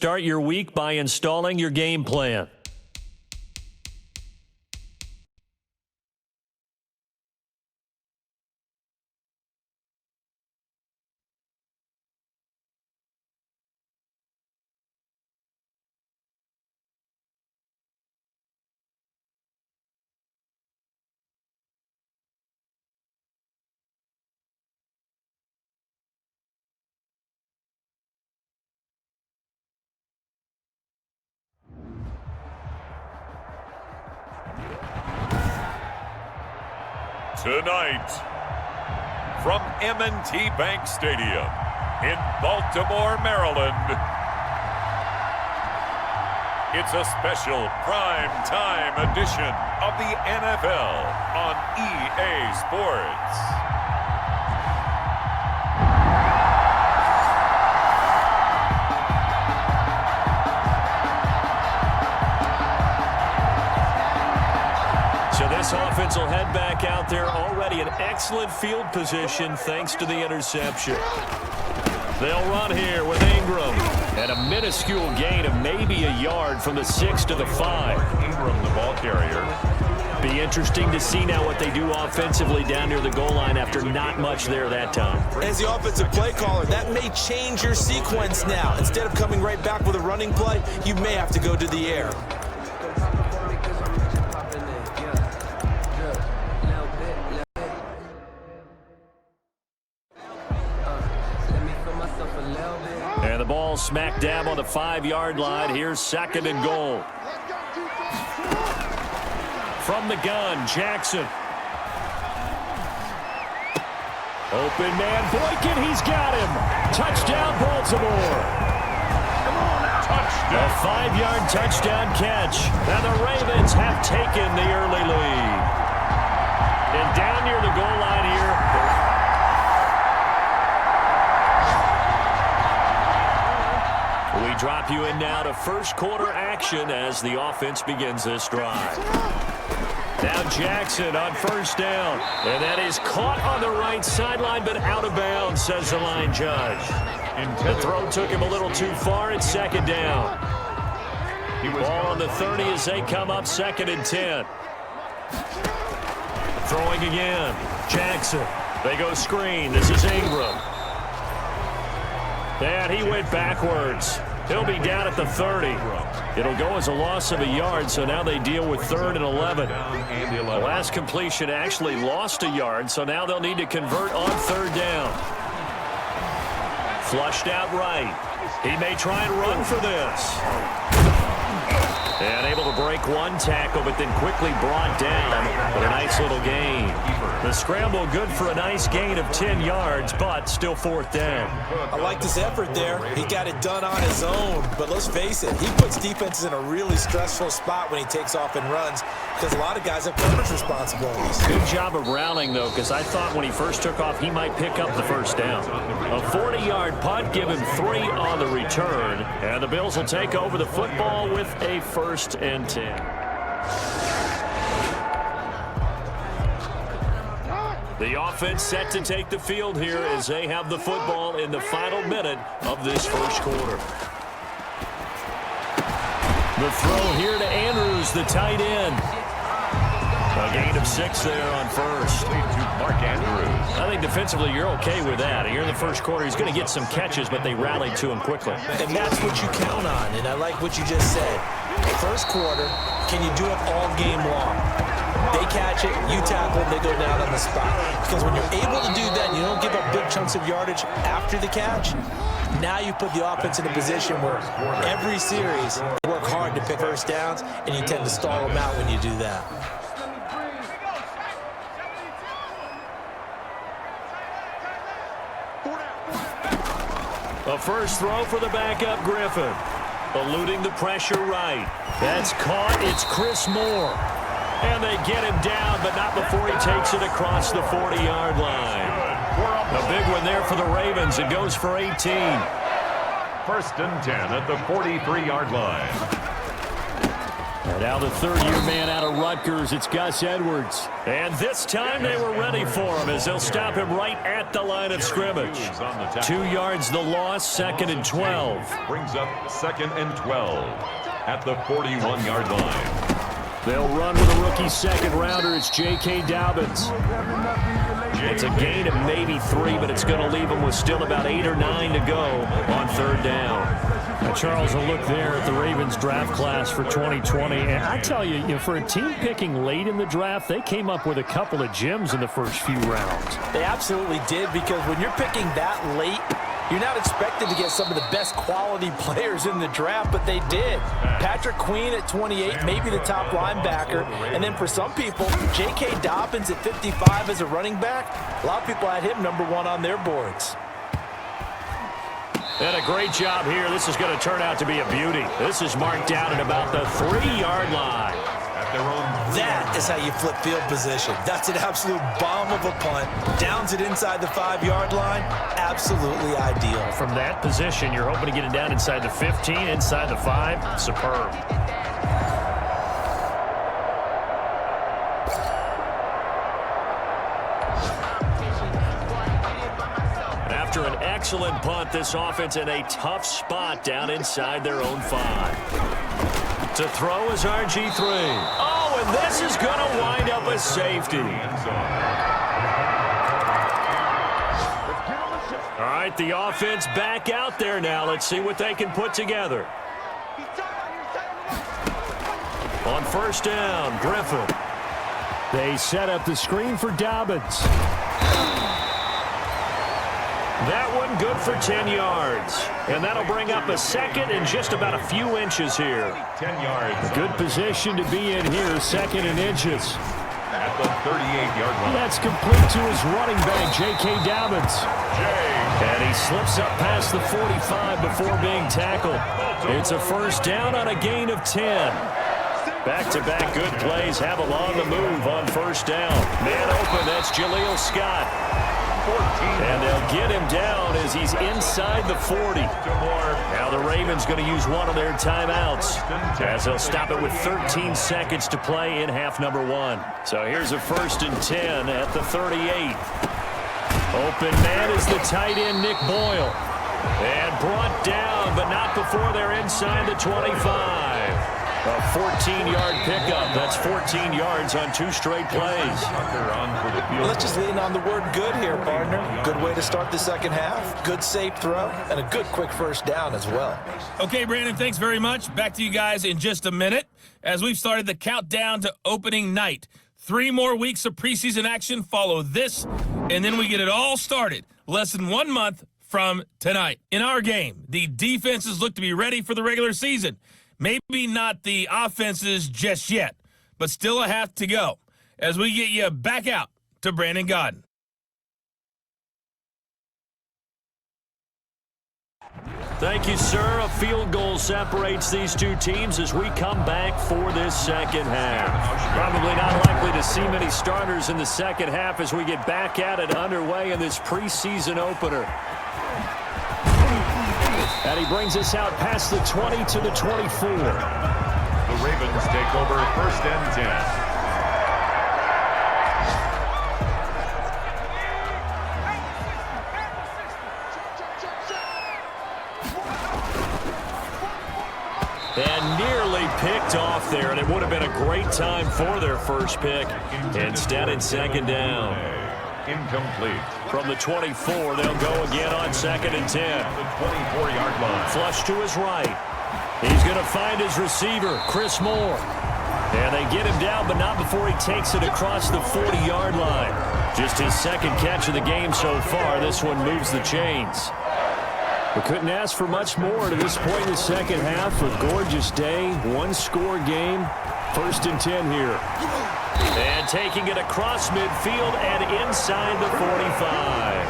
start your week by installing your game plan. Tonight, from M&T Bank Stadium in Baltimore, Maryland, it's a special prime time edition of the NFL on EA Sports. This offense will head back out there, already in excellent field position thanks to the interception. They'll run here with Ingram. And a minuscule gain of maybe a yard from the 6 to the 5. Ingram, the ball carrier. Be interesting to see now what they do offensively down near the goal line after not much there that time. As the offensive play caller, that may change your sequence now. Instead of coming right back with a running play, you may have to go to the air. And the ball smack dab on the 5-yard line. Here's 2nd and goal. From the gun, Jackson. Open man, Boykin, he's got him. Touchdown, Baltimore. Touchdown. A 5-yard touchdown catch. And the Ravens have taken the early lead. And down near the goal line here. We drop you in now to first quarter action as the offense begins this drive. Now Jackson on first down. And that is caught on the right sideline, but out of bounds, says the line judge. The throw took him a little too far. It's 2nd down. Ball on the 30 as they come up 2nd and 10. Throwing again. Jackson. They go screen. This is Ingram. And he went backwards. He'll be down at the 30. It'll go as a loss of a yard, so now they deal with 3rd and 11. The last completion actually lost a yard, so now they'll need to convert on 3rd down. Flushed out right. He may try and run for this. And able to break one tackle, but then quickly brought down with a nice little gain. The scramble good for a nice gain of 10 yards, but still 4th down. I like his effort there. He got it done on his own. But let's face it, he puts defenses in a really stressful spot when he takes off and runs because a lot of guys have coverage responsibilities. Good job of rallying, though, because I thought when he first took off, he might pick up the first down. A 40-yard punt, give him 3 on the return. And the Bills will take over the football with a 1st and 10. The offense set to take the field here as they have the football in the final minute of this first quarter. The throw here to Andrews, the tight end. A gain of 6 there on first. Mark Andrews. I think defensively you're okay with that. Here in the first quarter, he's going to get some catches, but they rallied to him quickly. And that's what you count on, and I like what you just said. First quarter, can you do it all game long? They catch it, you tackle them, they go down on the spot. Because when you're able to do that and you don't give up big chunks of yardage after the catch, now you put the offense in a position where every series you work hard to pick first downs, and you tend to stall them out when you do that. A first throw for the backup Griffin. Eluding the pressure right. That's caught. It's Chris Moore. And they get him down, but not before he takes it across the 40-yard line. A big one there for the Ravens. It goes for 18. 1st and 10 at the 43-yard line. And now the third-year man out of Rutgers, it's Gus Edwards. And this time they were ready for him as they'll stop him right at the line of scrimmage. 2 yards the loss, 2nd and 12. Brings up 2nd and 12 at the 41-yard line. They'll run with a rookie second-rounder. It's J.K. Dobbins. It's a gain of maybe 3, but it's going to leave them with still about 8 or 9 to go on 3rd down. Now, Charles, a look there at the Ravens draft class for 2020. And I tell you, for a team picking late in the draft, they came up with a couple of gems in the first few rounds. They absolutely did, because when you're picking that late, you're not expected to get some of the best quality players in the draft, but they did. Patrick Queen at 28, maybe the top linebacker. And then for some people, J.K. Dobbins at 55 as a running back. A lot of people had him number 1 on their boards. And a great job here. This is going to turn out to be a beauty. This is marked down at about the 3-yard line. That is how you flip field position. That's an absolute bomb of a punt. Downs it inside the 5-yard line. Absolutely ideal. From that position, you're hoping to get it down inside the 15, inside the 5. Superb. After an excellent punt, this offense in a tough spot down inside their own 5. To throw is RG3. Oh, and this is going to wind up a safety. All right, the offense back out there now. Let's see what they can put together. On 1st down, Griffin. They set up the screen for Dobbins. That one good for 10 yards. And that'll bring up a 2nd and just about a few inches here. 10 yards. A good position to be in here, 2nd and inches. At the 38-yard line. That's complete to his running back, J.K. Dobbins. And he slips up past the 45 before being tackled. It's a 1st down on a gain of 10. Back-to-back good plays have him on the move on 1st down. Man open, that's Jaleel Scott. 14. And they'll get him down as he's inside the 40. Now the Ravens going to use one of their timeouts as they'll stop it with 13 seconds to play in half number 1. So here's a 1st and 10 at the 38. Open man is the tight end, Nick Boyle. And brought down, but not before they're inside the 25. A 14-yard pickup. That's 14 yards on 2 straight plays. Let's just lean on the word good here, partner. Good way to start the 2nd half. Good safe throw, and a good quick 1st down as well. Okay, Brandon, thanks very much. Back to you guys in just a minute as we've started the countdown to opening night. 3 more weeks of preseason action follow this, and then we get it all started less than 1 month from tonight. In our game, the defenses look to be ready for the regular season. Maybe not the offenses just yet, but still a half to go as we get you back out to Brandon Gaudin. Thank you, sir. A field goal separates these 2 teams as we come back for this 2nd half. Probably not likely to see many starters in the 2nd half as we get back at it underway in this preseason opener. And he brings us out past the 20 to the 24. The Ravens take over 1st and 10. And nearly picked off there, and it would have been a great time for their first pick. Instead, it's 2nd down. Incomplete. From the 24, they'll go again on 2nd and 10. The 24-yard line. Flush to his right. He's going to find his receiver, Chris Moore. And they get him down, but not before he takes it across the 40-yard line. Just his 2nd catch of the game so far. This one moves the chains. We couldn't ask for much more to this point in the 2nd half. A gorgeous day, 1-score game. 1st and 10 here. And taking it across midfield and inside the 45.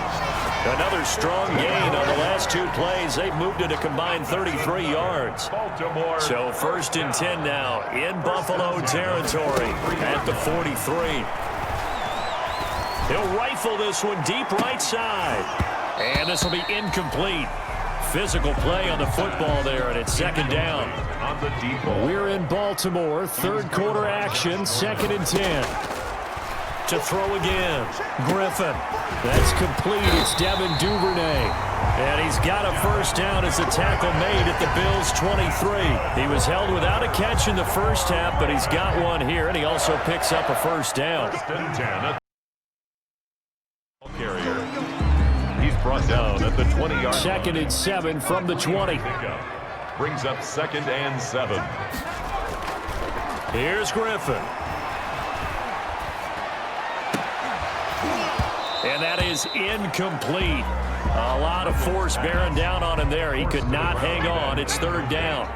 Another strong gain on the last 2 plays. They've moved it a combined 33 yards. Baltimore. So 1st and 10 now in Buffalo territory at the 43. He'll rifle this one deep right side. And this will be incomplete. physical play on the football there, and it's second down. On the deep ball. We're in Baltimore, third quarter action, 2nd and 10. To throw again, Griffin. That's complete. It's Devin Duvernay. And he's got a first down as the tackle made at the Bills' 23. He was held without a catch in the first half, but he's got one here, and he also picks up a first down. Carrier. He's brought down at the 20-yard 2nd and 7 from the 20. Brings up 2nd and 7. Here's Griffin. And that is incomplete. A lot of force bearing down on him there. He could not hang on. It's 3rd down.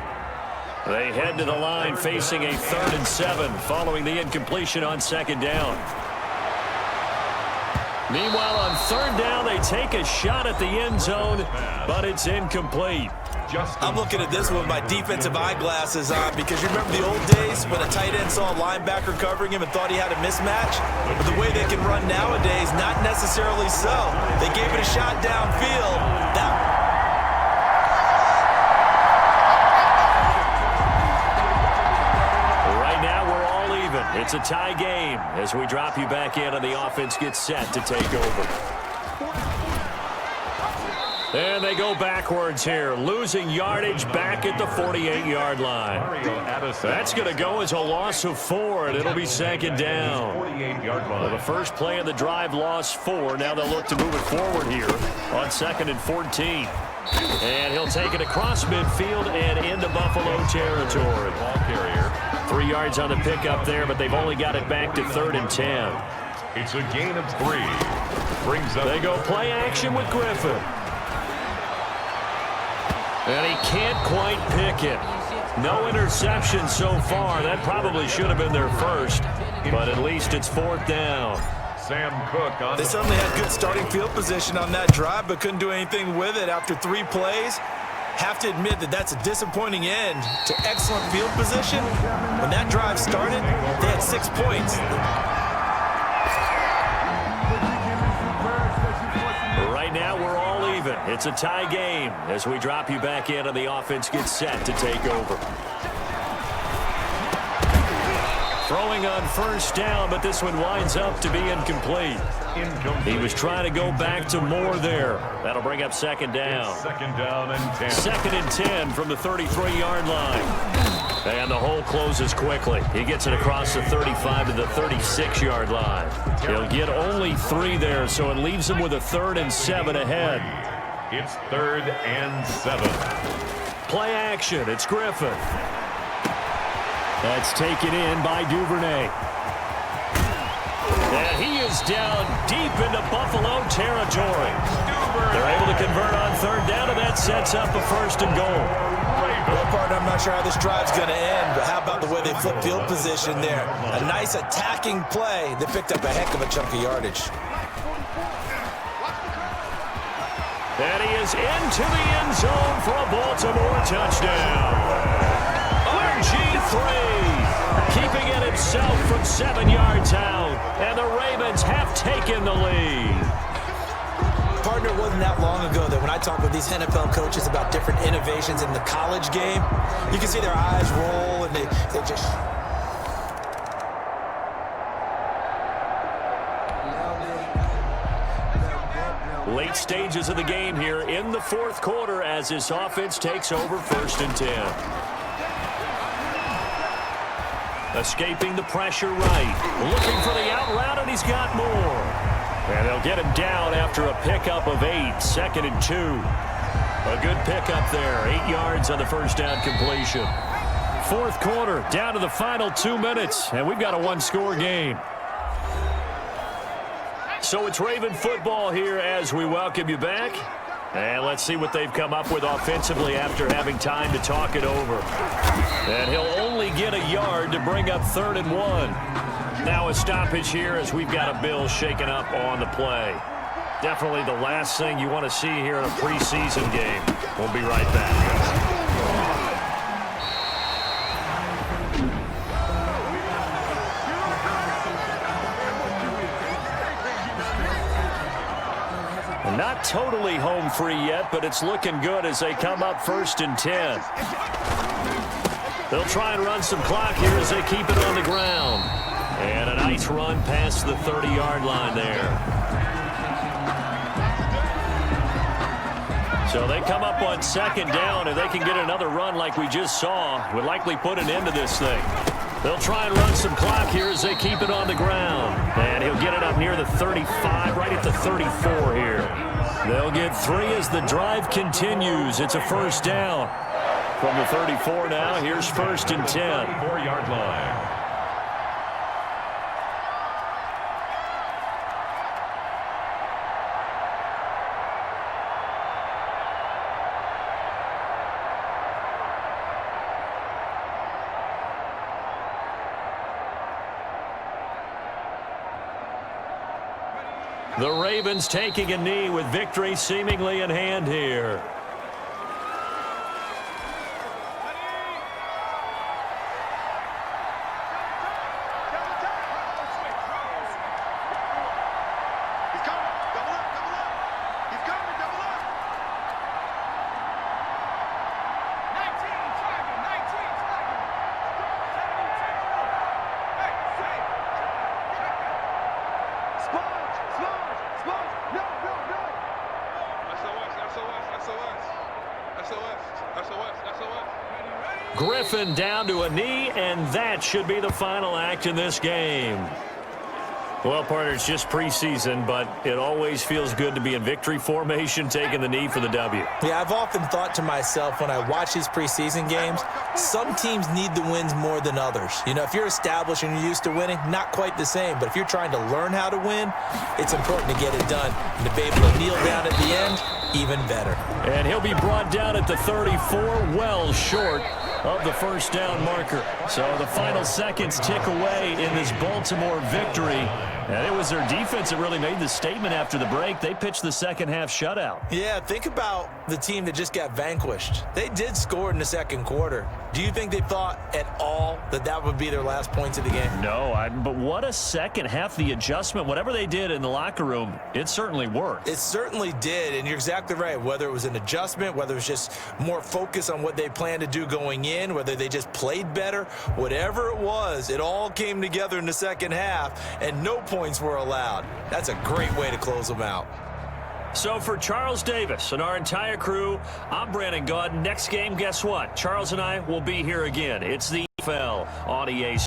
They head to the line facing a 3rd and 7 following the incompletion on 2nd down. Meanwhile, on 3rd down, they take a shot at the end zone, but it's incomplete. I'm looking at this with my defensive eyeglasses on because you remember the old days when a tight end saw a linebacker covering him and thought he had a mismatch? But the way they can run nowadays, not necessarily so. They gave it a shot downfield. Right now, we're all even. It's a tie game as we drop you back in and the offense gets set to take over. And they go backwards here, losing yardage back at the 48-yard line. That's going to go as a loss of 4, and it'll be 2nd down. Well, the first play of the drive lost 4. Now they'll look to move it forward here on 2nd and 14. And he'll take it across midfield and into Buffalo territory. Ball carrier. 3 yards on the pickup there, but they've only got it back to 3rd and 10. It's a gain of 3. Brings up. They go play action with Griffin. And he can't quite pick it. No interception so far. That probably should have been their first, but at least it's 4th down. Sam Cook on. They certainly had good starting field position on that drive, but couldn't do anything with it after 3 plays. Have to admit that that's a disappointing end to excellent field position. When that drive started, they had 6 points. Right now, we're all even. It's a tie game as we drop you back in and the offense gets set to take over. Throwing on first down, but this one winds up to be incomplete. He was trying to go back to Moore there. That'll bring up 2nd down. 2nd down and 10. 2nd and 10 from the 33-yard line. And the hole closes quickly. He gets it across the 35 to the 36-yard line. He'll get only 3 there, so it leaves him with a 3rd and 7 ahead. It's 3rd and 7. Play action. It's Griffin. That's taken in by Duvernay. And he is down deep into Buffalo territory. They're able to convert on 3rd down, and that sets up a 1st and goal. Well, partner, I'm not sure how this drive's going to end, but how about the way they flip field position there? A nice attacking play. They picked up a heck of a chunk of yardage. And he is into the end zone for a Baltimore touchdown. RG3 keeping it himself from 7 yards out, and the Ravens have taken the lead. Partner, it wasn't that long ago that when I talk with these NFL coaches about different innovations in the college game, you can see their eyes roll and they just... Late stages of the game here in the 4th quarter as this offense takes over 1st and 10. Escaping the pressure right. Looking for the out route, and he's got more. And they'll get him down after a pickup of 8. 2nd and 2. A good pickup there. 8 yards on the first down completion. 4th quarter, down to the final 2 minutes, and we've got a 1-score game. So it's Raven football here as we welcome you back. And let's see what they've come up with offensively after having time to talk it over. And he'll only get a yard to bring up 3rd and 1. Now a stoppage here as we've got a Bill shaken up on the play. Definitely the last thing you want to see here in a preseason game. We'll be right back. Not totally home free yet, but it's looking good as they come up 1st and 10. They'll try and run some clock here as they keep it on the ground. And a nice run past the 30-yard line there. So they come up on 2nd down, and they can get another run like we just saw. Would likely put an end to this thing. They'll try and run some clock here as they keep it on the ground. And he'll get it up near the 35, right at the 34 here. They'll get 3 as the drive continues. It's a 1st down. From the 34 now, here's 1st and 10. 34-yard line. The Ravens taking a knee with victory seemingly in hand here. Griffin down to a knee, and that should be the final act in this game. Well, partner, it's just preseason, but it always feels good to be in victory formation, taking the knee for the W. Yeah, I've often thought to myself when I watch these preseason games, some teams need the wins more than others. You know, if you're established and you're used to winning, not quite the same. But if you're trying to learn how to win, it's important to get it done. And to be able to kneel down at the end, even better. And he'll be brought down at the 34, well short of the 1st down marker. So the final seconds tick away in this Baltimore victory. And it was their defense that really made the statement after the break. They pitched the second half shutout. Yeah, think about the team that just got vanquished. They did score in the 2nd quarter. Do you think they thought at all that that would be their last points of the game? No, but what a second half. The adjustment, whatever they did in the locker room, it certainly worked. It certainly did, and you're exactly right. Whether it was an adjustment, whether it was just more focus on what they planned to do going in, whether they just played better, whatever it was, it all came together in the 2nd half, and no points were allowed. That's a great way to close them out. So for Charles Davis and our entire crew, I'm Brandon Gaudin. Next game, guess what? Charles and I will be here again. It's the NFL on EA